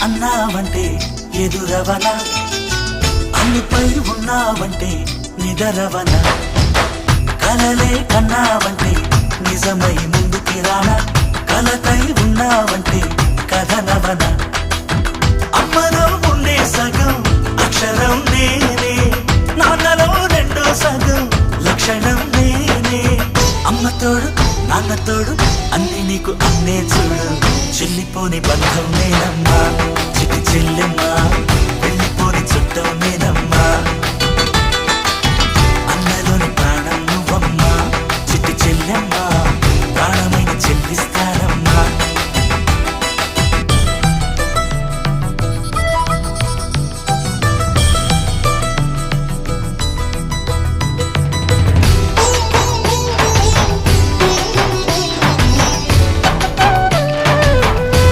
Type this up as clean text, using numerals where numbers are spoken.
అన్నావంటే ఎదురవన, అన్నిపై ఉన్నావంటే నిదరవన, కలలే కన్నావంటే నిజమై ముందుకి రానా, కలతై ఉన్నావంటే కథనవన. అమ్మలో ఉండే సగం అక్షరం నేనే, నాన్నలో రెండో సగం లక్షణం నేనే. అమ్మ తోడు నాన్న తోడు అన్ని నీకు అన్నే చూడు, చెల్లిపోని బంధం నేనమ్మా, చిటి చెల్లెమ్మా, వెళ్ళిపోని చుట్టం నేనమ్మా.